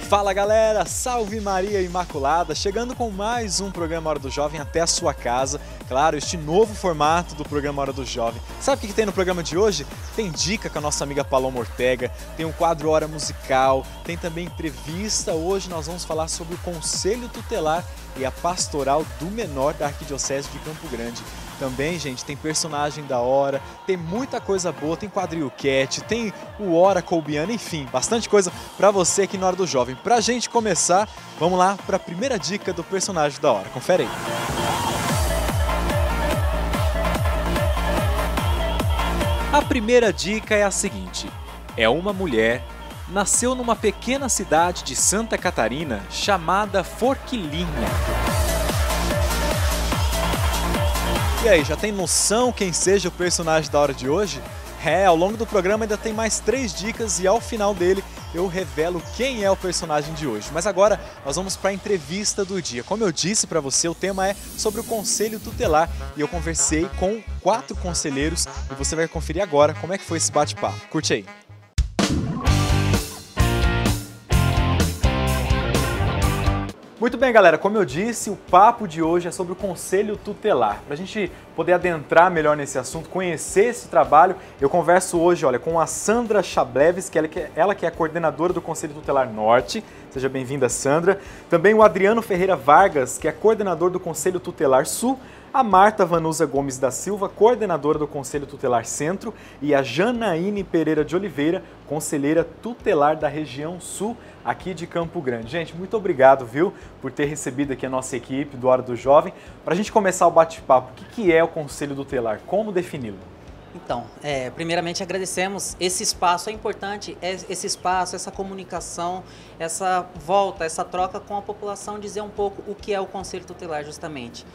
Fala galera, salve Maria Imaculada, chegando com mais um programa Hora do Jovem até a sua casa. Claro, este novo formato do programa Hora do Jovem. Sabe o que tem no programa de hoje? Tem dica com a nossa amiga Paloma Ortega, tem um quadro Hora Musical, tem também entrevista. Hoje nós vamos falar sobre o Conselho Tutelar e a Pastoral do Menor da Arquidiocese de Campo Grande. Também, gente, tem personagem da hora, tem muita coisa boa, tem quadril cat, tem o Hora Colbiana, enfim, bastante coisa pra você aqui na Hora do Jovem. Pra gente começar, vamos lá pra primeira dica do personagem da hora. Confere aí. A primeira dica é a seguinte: é uma mulher, nasceu numa pequena cidade de Santa Catarina chamada Forquilinha. E aí, já tem noção quem seja o personagem da hora de hoje? Ao longo do programa ainda tem mais 3 dicas e ao final dele eu revelo quem é o personagem de hoje. Mas agora nós vamos para a entrevista do dia. Como eu disse para você, o tema é sobre o Conselho Tutelar e eu conversei com 4 conselheiros e você vai conferir agora como é que foi esse bate-papo. Curte aí. Muito bem, galera, como eu disse, o papo de hoje é sobre o Conselho Tutelar. Para a gente poder adentrar melhor nesse assunto, conhecer esse trabalho, eu converso hoje, olha, com a Sandra Chableves, ela que é a coordenadora do Conselho Tutelar Norte. Seja bem-vinda, Sandra. Também o Adriano Ferreira Vargas, que é coordenador do Conselho Tutelar Sul. A Marta Vanusa Gomes da Silva, coordenadora do Conselho Tutelar Centro, e a Janaíne Pereira de Oliveira, conselheira tutelar da região Sul, aqui de Campo Grande. Gente, muito obrigado, viu, por ter recebido aqui a nossa equipe do Hora do Jovem. Para a gente começar o bate-papo, o que é o Conselho Tutelar? Como defini-lo? Então, primeiramente agradecemos, esse espaço é importante, esse espaço, essa comunicação, essa volta, essa troca com a população, dizer um pouco o que é o Conselho Tutelar justamente.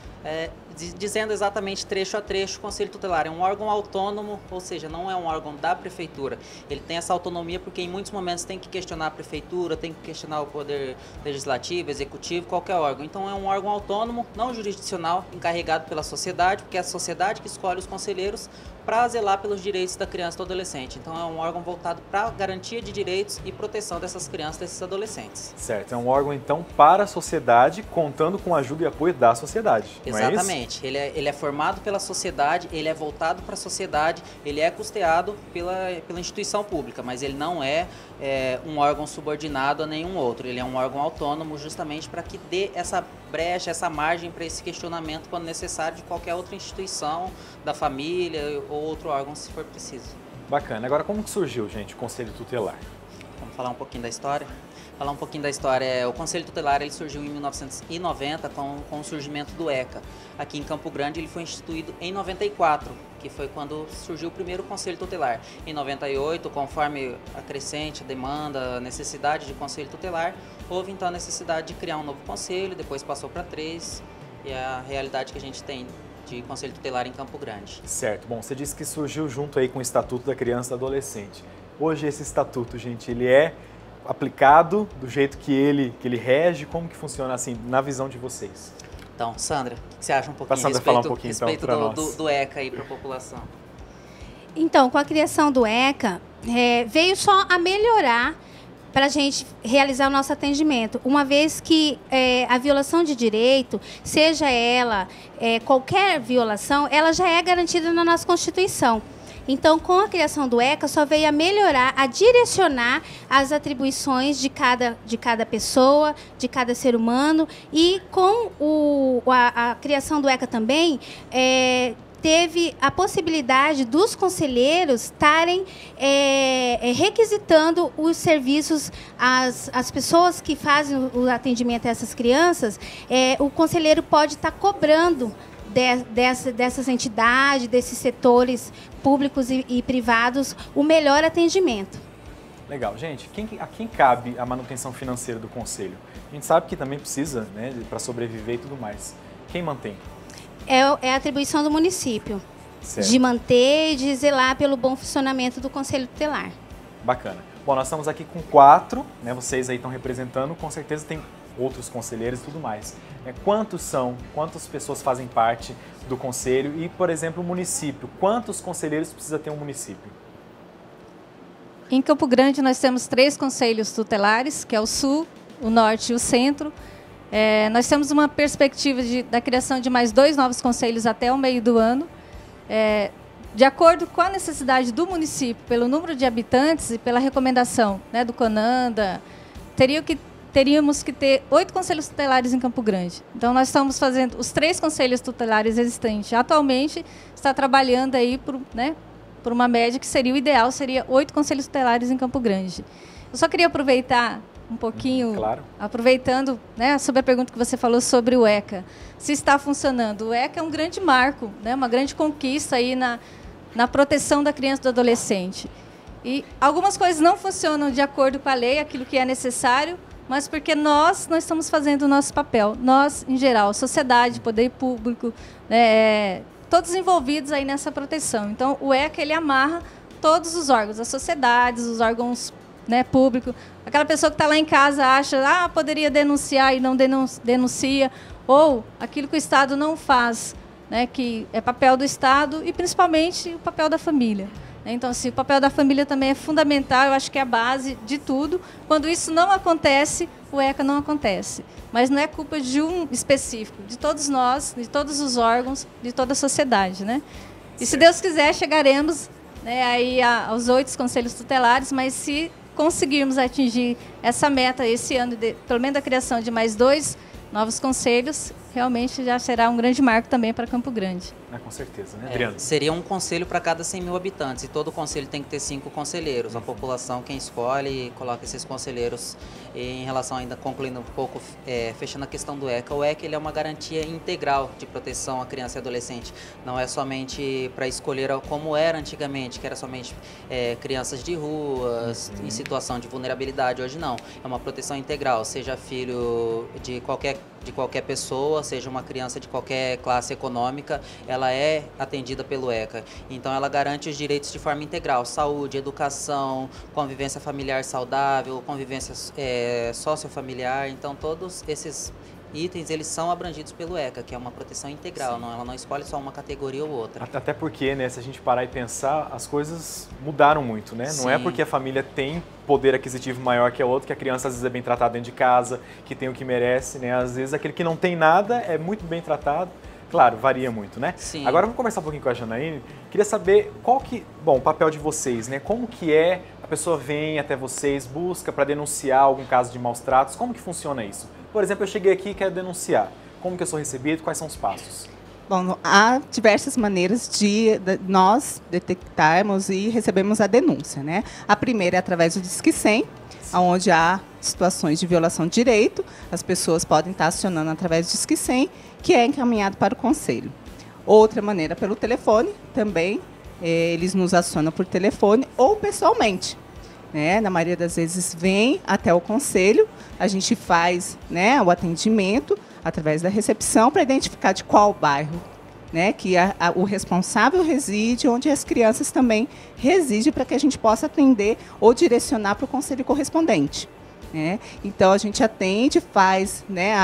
Dizendo exatamente trecho a trecho, o Conselho Tutelar é um órgão autônomo, ou seja, não é um órgão da Prefeitura. Ele tem essa autonomia porque em muitos momentos tem que questionar a Prefeitura, tem que questionar o Poder Legislativo, Executivo, qualquer órgão. Então é um órgão autônomo, não jurisdicional, encarregado pela sociedade, porque é a sociedade que escolhe os conselheiros para zelar pelos direitos da criança e do adolescente. Então é um órgão voltado para a garantia de direitos e proteção dessas crianças e desses adolescentes. Certo, é um órgão então para a sociedade, contando com a ajuda e apoio da sociedade. Exatamente, ele é formado pela sociedade, ele é voltado para a sociedade, ele é custeado pela instituição pública, mas ele não é um órgão subordinado a nenhum outro, ele é um órgão autônomo justamente para que dê essa brecha, essa margem para esse questionamento quando necessário de qualquer outra instituição, da família ou outro órgão se for preciso. Bacana. Agora, como que surgiu, gente, o Conselho Tutelar? Vamos falar um pouquinho da história? Falar um pouquinho da história, o Conselho Tutelar ele surgiu em 1990 com o surgimento do ECA. Aqui em Campo Grande ele foi instituído em 94, que foi quando surgiu o primeiro Conselho Tutelar. Em 98, conforme a crescente demanda, a necessidade de Conselho Tutelar, houve então a necessidade de criar um novo conselho, depois passou para 3, e é a realidade que a gente tem de Conselho Tutelar em Campo Grande. Certo. Bom, você disse que surgiu junto aí com o Estatuto da Criança e do Adolescente. Hoje esse estatuto, gente, ele é aplicado do jeito que ele rege? Como que funciona assim, na visão de vocês? Então, Sandra, o que você acha um pouquinho a respeito do ECA aí para a população? Então, com a criação do ECA, veio só a melhorar para a gente realizar o nosso atendimento, uma vez que a violação de direito, seja ela qualquer violação, ela já é garantida na nossa Constituição. Então, com a criação do ECA, só veio a melhorar, a direcionar as atribuições de cada pessoa, de cada ser humano. E com a criação do ECA também, teve a possibilidade dos conselheiros estarem requisitando os serviços, as pessoas que fazem o atendimento a essas crianças, o conselheiro pode estar cobrando dessas entidades, desses setores públicos e privados, o melhor atendimento. Legal. Gente, a quem cabe a manutenção financeira do Conselho? A gente sabe que também precisa, né, para sobreviver e tudo mais. Quem mantém? É a atribuição do município, certo, de manter e de zelar pelo bom funcionamento do Conselho Tutelar. Bacana. Bom, nós estamos aqui com 4, né, vocês aí estão representando, com certeza tem outros conselheiros e tudo mais. Quantos são? Quantas pessoas fazem parte do conselho? E, por exemplo, o município. Quantos conselheiros precisa ter um município? Em Campo Grande nós temos 3 conselhos tutelares, que é o Sul, o Norte e o Centro. Nós temos uma perspectiva da criação de mais 2 novos conselhos até o meio do ano. De acordo com a necessidade do município, pelo número de habitantes e pela recomendação, né, do CONANDA, teríamos que ter 8 conselhos tutelares em Campo Grande. Então, nós estamos fazendo os 3 conselhos tutelares existentes. Atualmente, está trabalhando aí por uma média que seria o ideal, seria 8 conselhos tutelares em Campo Grande. Eu só queria aproveitar um pouquinho, claro, aproveitando, né, sobre a pergunta que você falou sobre o ECA, se está funcionando. O ECA é um grande marco, né, uma grande conquista aí na proteção da criança e do adolescente. E algumas coisas não funcionam de acordo com a lei, aquilo que é necessário, mas porque nós estamos fazendo o nosso papel. Nós, em geral, sociedade, poder público, né, todos envolvidos aí nessa proteção. Então, o ECA, ele amarra todos os órgãos, as sociedades, os órgãos, né, públicos. Aquela pessoa que está lá em casa acha, poderia denunciar e não denuncia, ou aquilo que o Estado não faz, né, que é papel do Estado e, principalmente, o papel da família. Então, assim, o papel da família também é fundamental, eu acho que é a base de tudo. Quando isso não acontece, o ECA não acontece. Mas não é culpa de um específico, de todos nós, de todos os órgãos, de toda a sociedade, né? E se Deus quiser, chegaremos, né, aí aos 8 conselhos tutelares, mas se conseguirmos atingir essa meta esse ano, pelo menos a criação de mais 2 novos conselhos, realmente já será um grande marco também para Campo Grande. Com certeza, né, Adriano? Seria um conselho para cada 100 mil habitantes, e todo conselho tem que ter 5 conselheiros. A população, quem escolhe, coloca esses conselheiros. E em relação, ainda concluindo um pouco, fechando a questão do ECA, o ECA, ele é uma garantia integral de proteção à criança e adolescente. Não é somente para escolher como era antigamente, que era somente crianças de ruas, em situação de vulnerabilidade. Hoje não, é uma proteção integral, seja filho de qualquer pessoa, seja uma criança de qualquer classe econômica, ela é atendida pelo ECA. Então, ela garante os direitos de forma integral: saúde, educação, convivência familiar saudável, convivência sociofamiliar. Então, todos esses itens, eles são abrangidos pelo ECA, que é uma proteção integral. Não, ela não escolhe só uma categoria ou outra. Até porque, né, se a gente parar e pensar, as coisas mudaram muito, né? Sim. Não é porque a família tem poder aquisitivo maior que a outra, que a criança às vezes é bem tratada dentro de casa, que tem o que merece, né? Às vezes aquele que não tem nada é muito bem tratado. Claro, varia muito, né? Sim. Agora vamos conversar um pouquinho com a Janaíne. Queria saber o papel de vocês, né? Como que a pessoa vem até vocês, busca para denunciar algum caso de maus tratos? Como que funciona isso? Por exemplo, eu cheguei aqui e quero denunciar. Como que eu sou recebido? Quais são os passos? Bom, há diversas maneiras de nós detectarmos e recebemos a denúncia, né? A primeira é através do Disque 100, onde há situações de violação de direito, as pessoas podem estar acionando através do Disque 100, que é encaminhado para o conselho. Outra maneira, pelo telefone, também eles nos acionam por telefone ou pessoalmente. Né? Na maioria das vezes vem até o conselho, a gente faz, né, o atendimento através da recepção para identificar de qual bairro, né, que o responsável reside, onde as crianças também residem, para que a gente possa atender ou direcionar para o conselho correspondente. Né? Então, a gente atende, faz, né,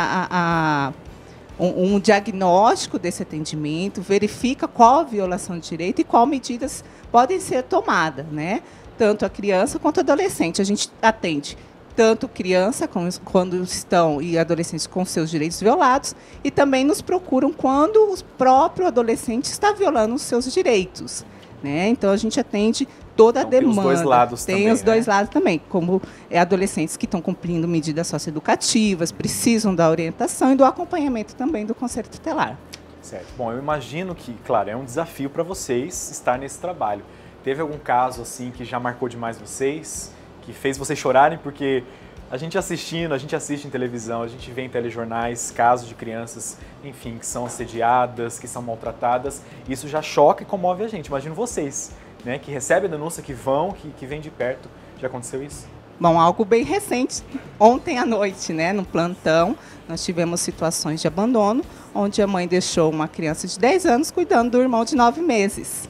um diagnóstico desse atendimento, verifica qual a violação de direito e qual medidas podem ser tomadas, né? Tanto a criança quanto o adolescente. A gente atende tanto criança quando estão e adolescentes com seus direitos violados, e também nos procuram quando o próprio adolescente está violando os seus direitos. Né? Então, a gente atende toda a demanda. Tem os dois lados também. Tem os dois lados também, como adolescentes que estão cumprindo medidas socioeducativas, precisam da orientação e do acompanhamento também do Conselho Tutelar. Certo. Bom, eu imagino que, claro, é um desafio para vocês estar nesse trabalho. Teve algum caso assim que já marcou demais vocês, que fez vocês chorarem? Porque a gente assiste em televisão, a gente vê em telejornais casos de crianças, enfim, que são assediadas, que são maltratadas. Isso já choca e comove a gente. Imagino vocês, né, que recebem a denúncia, que vão, que vêm de perto. Já aconteceu isso? Bom, algo bem recente. Ontem à noite, né, no plantão, nós tivemos situações de abandono, onde a mãe deixou uma criança de 10 anos cuidando do irmão de 9 meses.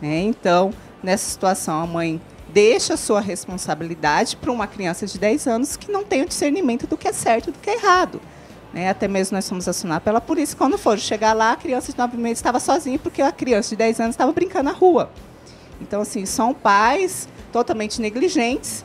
Então, nessa situação, a mãe deixa a sua responsabilidade para uma criança de 10 anos que não tem o discernimento do que é certo e do que é errado. Até mesmo nós fomos acionados pela polícia. Quando foram chegar lá, a criança de 9 meses estava sozinha, porque a criança de 10 anos estava brincando na rua. Então, assim, são pais totalmente negligentes,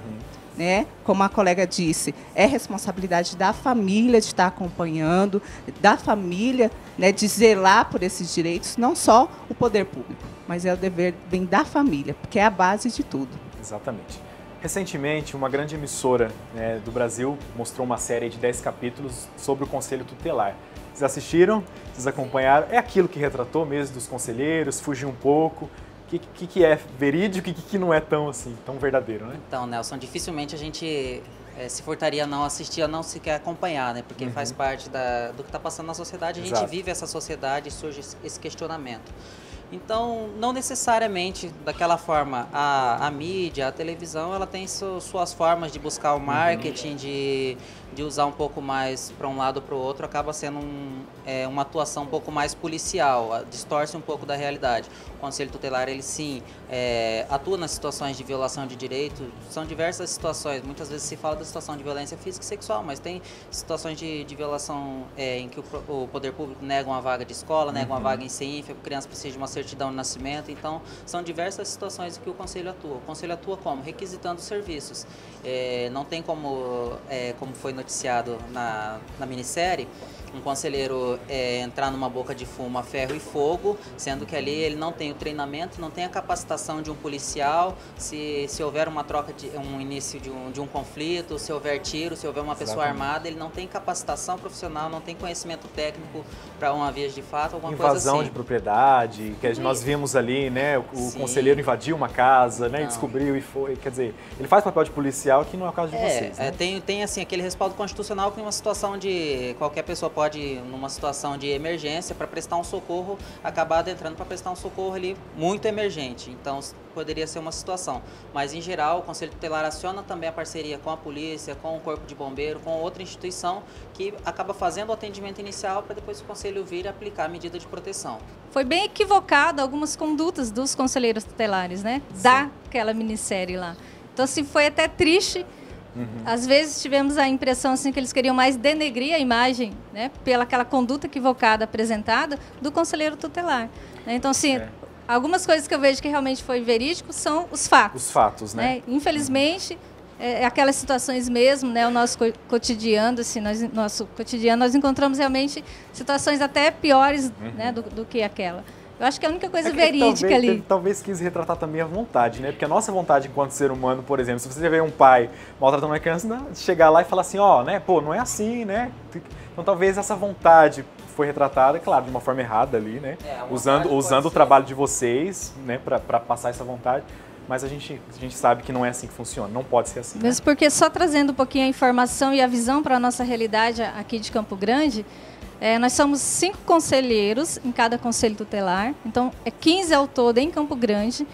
né? Como a colega disse, é responsabilidade da família de estar acompanhando, da família, né, de zelar por esses direitos, não só o poder público, mas é o dever vem da família, porque é a base de tudo. Exatamente. Recentemente, uma grande emissora, né, do Brasil mostrou uma série de 10 capítulos sobre o Conselho Tutelar. Vocês assistiram? Vocês acompanharam? É aquilo que retratou mesmo dos conselheiros? Fugiu um pouco? O que é verídico e o que não é tão assim, tão verdadeiro, né? Então, Nelson, dificilmente a gente se furtaria a não assistir, a não sequer acompanhar, né? Porque faz parte do que está passando na sociedade, a gente vive essa sociedade e surge esse questionamento. Então, não necessariamente daquela forma, a mídia, a televisão, ela tem suas formas de buscar o marketing, de usar um pouco mais para um lado ou para o outro, acaba sendo uma atuação um pouco mais policial, distorce um pouco da realidade. O Conselho Tutelar, ele sim, atua nas situações de violação de direito, são diversas situações, muitas vezes se fala da situação de violência física e sexual, mas tem situações de violação em que o poder público nega uma vaga de escola, nega uma vaga em CINF, a criança precisa de uma certidão de nascimento, então são diversas situações em que o Conselho atua. O Conselho atua como? Requisitando serviços. Não tem como foi noticiado na minissérie, um conselheiro entrar numa boca de fumo a ferro e fogo, sendo que ali ele não tem o treinamento, não tem a capacitação de um policial, se houver uma troca, um início de um conflito, se houver tiro, se houver uma pessoa armada, ele não tem capacitação profissional, não tem conhecimento técnico para uma via de fato, alguma coisa assim. Invasão de propriedade, que nós vimos ali, né, o conselheiro invadiu uma casa, né, e descobriu e foi, quer dizer, ele faz papel de policial que não é o caso de vocês, né? Tem assim, aquele respaldo constitucional que em uma situação de qualquer pessoa pode, numa situação de emergência, para prestar um socorro, acabar adentrando para prestar um socorro ali muito emergente. Então, poderia ser uma situação. Mas, em geral, o Conselho Tutelar aciona também a parceria com a polícia, com o Corpo de Bombeiro, com outra instituição que acaba fazendo o atendimento inicial para depois o Conselho vir e aplicar a medida de proteção. Foi bem equivocado algumas condutas dos conselheiros tutelares, né? Daquela minissérie lá. Então, assim, foi até triste. Às vezes tivemos a impressão assim, que eles queriam mais denegrir a imagem, né, pela aquela conduta equivocada apresentada do conselheiro tutelar. Né? Então, assim, algumas coisas que eu vejo que realmente foi verídico são os fatos. Os fatos, né? Infelizmente, aquelas situações mesmo, né, o nosso cotidiano, assim, nosso cotidiano, nós encontramos realmente situações até piores, né, do que aquela. Eu acho que a única coisa verídica ali... Talvez quis retratar também a vontade, né? Porque a nossa vontade enquanto ser humano, por exemplo, se você vê um pai maltratando uma criança, chegar lá e falar assim, né? Pô, não é assim, né? Então talvez essa vontade foi retratada, claro, de uma forma errada ali, né? Usando o trabalho de vocês, né? Para passar essa vontade. Mas a gente sabe que não é assim que funciona, não pode ser assim. Mesmo porque só trazendo um pouquinho a informação e a visão para a nossa realidade aqui de Campo Grande... nós somos 5 conselheiros em cada conselho tutelar, então 15 ao todo em Campo Grande.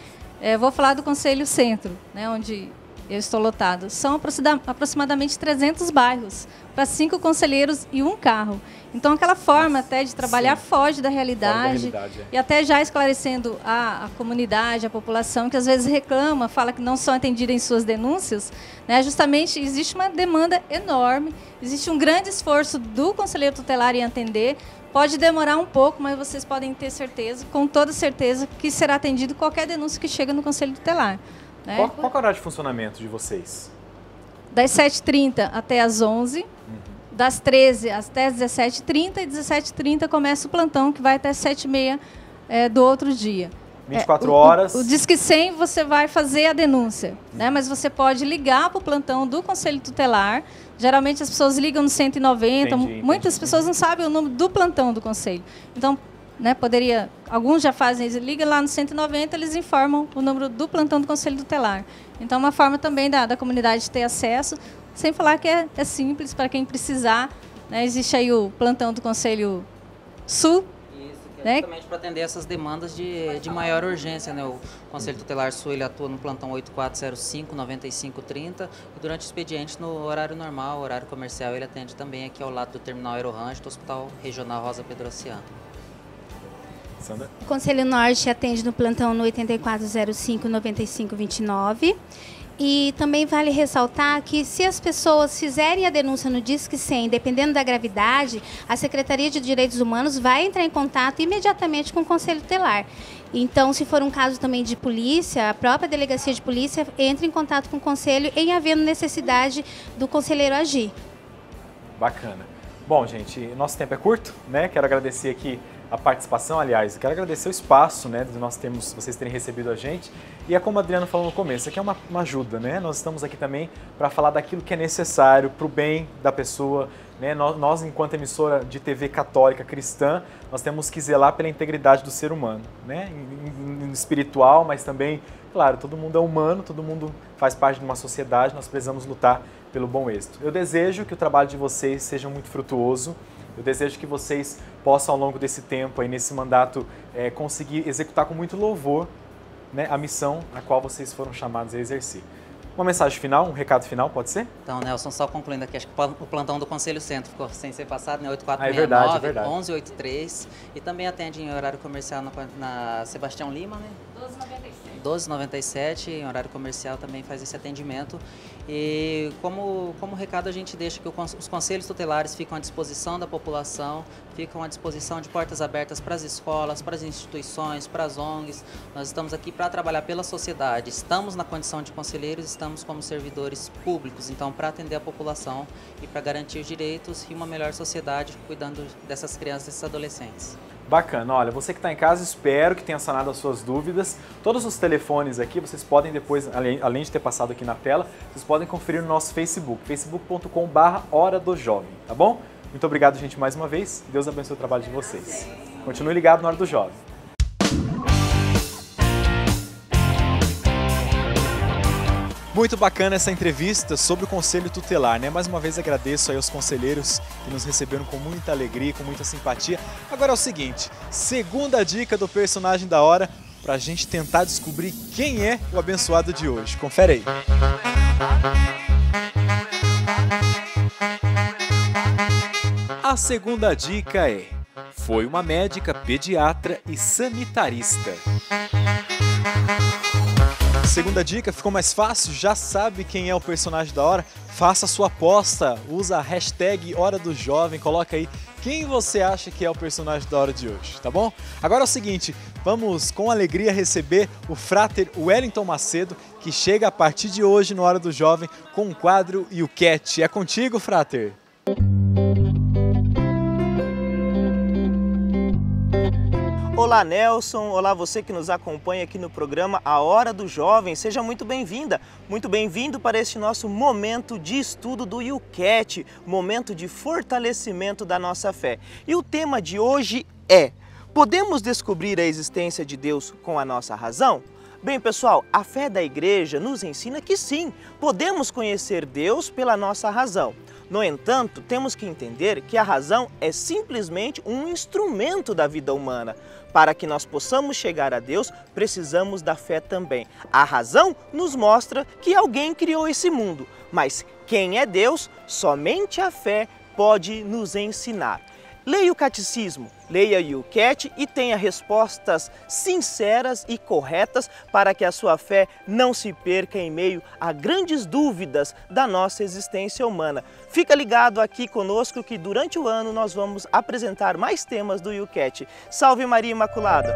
Vou falar do Conselho Centro, né, onde eu estou lotado. São aproximadamente 300 bairros, para 5 conselheiros e 1 carro. Então, aquela forma até de trabalhar foge da realidade. E até já esclarecendo a comunidade, a população, que às vezes reclama, fala que não são atendidas em suas denúncias, né, justamente existe uma demanda enorme, existe um grande esforço do conselheiro tutelar em atender. Pode demorar um pouco, mas vocês podem ter certeza, com toda certeza, que será atendido qualquer denúncia que chega no Conselho Tutelar. Né? Qual é o horário de funcionamento de vocês? Das 7h30 até as 11h, das 13h até as 17h30 e 17h30 começa o plantão, que vai até 7h30 do outro dia. 24 horas. O Disque 100 você vai fazer a denúncia, né? Mas você pode ligar para o plantão do Conselho Tutelar. Geralmente as pessoas ligam no 190, muitas pessoas não sabem o número do plantão do Conselho. Então, né, alguns já fazem isso, liga lá no 190, eles informam o número do plantão do Conselho Tutelar. Então, é uma forma também da comunidade ter acesso, sem falar que é simples para quem precisar. Né? Existe aí o plantão do Conselho Sul. Justamente para atender essas demandas de maior urgência, né? O Conselho Tutelar Sul ele atua no plantão 8405-9530 e durante o expediente no horário normal, horário comercial, ele atende também aqui ao lado do Terminal Aerorange do Hospital Regional Rosa Pedrociano. Sandra? O Conselho Norte atende no plantão no 8405-9529. E também vale ressaltar que se as pessoas fizerem a denúncia no Disque 100, dependendo da gravidade, a Secretaria de Direitos Humanos vai entrar em contato imediatamente com o Conselho Tutelar. Então, se for um caso também de polícia, a própria delegacia de polícia entra em contato com o conselho em havendo necessidade do conselheiro agir. Bacana. Bom, gente, nosso tempo é curto, né? Quero agradecer aqui a participação, aliás, quero agradecer o espaço, né, de vocês terem recebido a gente. E é como a Adriana falou no começo, aqui é uma ajuda, né? Nós estamos aqui também para falar daquilo que é necessário para o bem da pessoa, né? Nós, enquanto emissora de TV católica cristã, nós temos que zelar pela integridade do ser humano, né? Espiritual, mas também, claro, todo mundo é humano, todo mundo faz parte de uma sociedade, nós precisamos lutar pelo bom êxito. Eu desejo que o trabalho de vocês seja muito frutuoso. Eu desejo que vocês possam, ao longo desse tempo, aí, nesse mandato, conseguir executar com muito louvor, né, a missão a qual vocês foram chamados a exercer. Uma mensagem final, um recado final, pode ser? Então, Nelson, só concluindo aqui, acho que o plantão do Conselho Centro ficou sem ser passado, né? 8469-1183. E também atende em horário comercial na Sebastião Lima, né? 1297, em horário comercial também faz esse atendimento. E como recado a gente deixa que os conselhos tutelares ficam à disposição da população, ficam à disposição de portas abertas para as escolas, para as instituições, para as ONGs. Nós estamos aqui para trabalhar pela sociedade, estamos na condição de conselheiros, estamos como servidores públicos, então para atender a população e para garantir direitos e uma melhor sociedade cuidando dessas crianças e desses adolescentes. Bacana, olha, você que está em casa, espero que tenha sanado as suas dúvidas. Todos os telefones aqui, vocês podem depois, além de ter passado aqui na tela, vocês podem conferir no nosso Facebook, facebook.com/Hora do Jovem, tá bom? Muito obrigado, gente, mais uma vez. Deus abençoe o trabalho de vocês. Continue ligado na Hora do Jovem. Muito bacana essa entrevista sobre o Conselho Tutelar, né? Mais uma vez agradeço aí aos conselheiros que nos receberam com muita alegria, com muita simpatia. Agora é o seguinte, segunda dica do personagem da hora, pra gente tentar descobrir quem é o abençoado de hoje. Confere aí. A segunda dica é: foi uma médica, pediatra e sanitarista. Segunda dica, ficou mais fácil? Já sabe quem é o personagem da hora? Faça a sua aposta, usa a hashtag Hora do Jovem, coloca aí quem você acha que é o personagem da hora de hoje, tá bom? Agora é o seguinte, vamos com alegria receber o Frater Wellington Macedo, que chega a partir de hoje no Hora do Jovem com o quadro YouCat. É contigo, Frater! Olá, Nelson. Olá, você que nos acompanha aqui no programa A Hora do Jovem. Seja muito bem-vinda, muito bem-vindo para este nosso momento de estudo do YouCat, momento de fortalecimento da nossa fé. E o tema de hoje é: podemos descobrir a existência de Deus com a nossa razão? Bem, pessoal, a fé da igreja nos ensina que sim, podemos conhecer Deus pela nossa razão. No entanto, temos que entender que a razão é simplesmente um instrumento da vida humana. Para que nós possamos chegar a Deus, precisamos da fé também. A razão nos mostra que alguém criou esse mundo, mas quem é Deus, somente a fé pode nos ensinar. Leia o catecismo, leia o YouCat e tenha respostas sinceras e corretas para que a sua fé não se perca em meio a grandes dúvidas da nossa existência humana. Fica ligado aqui conosco que durante o ano nós vamos apresentar mais temas do YouCat. Salve Maria Imaculada!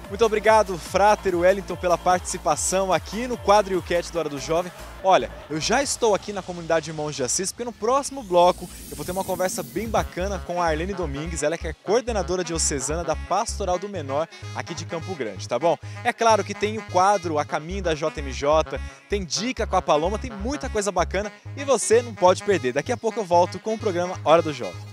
Muito obrigado, Frater Wellington, pela participação aqui no quadro YouCat do Hora do Jovem. Olha, eu já estou aqui na comunidade de Irmãos de Assis, porque no próximo bloco eu vou ter uma conversa bem bacana com a Arlene Domingues, ela que é coordenadora diocesana da Pastoral do Menor aqui de Campo Grande, tá bom? É claro que tem o quadro A Caminho da JMJ, tem dica com a Paloma, tem muita coisa bacana e você não pode perder. Daqui a pouco eu volto com o programa Hora do Jovem.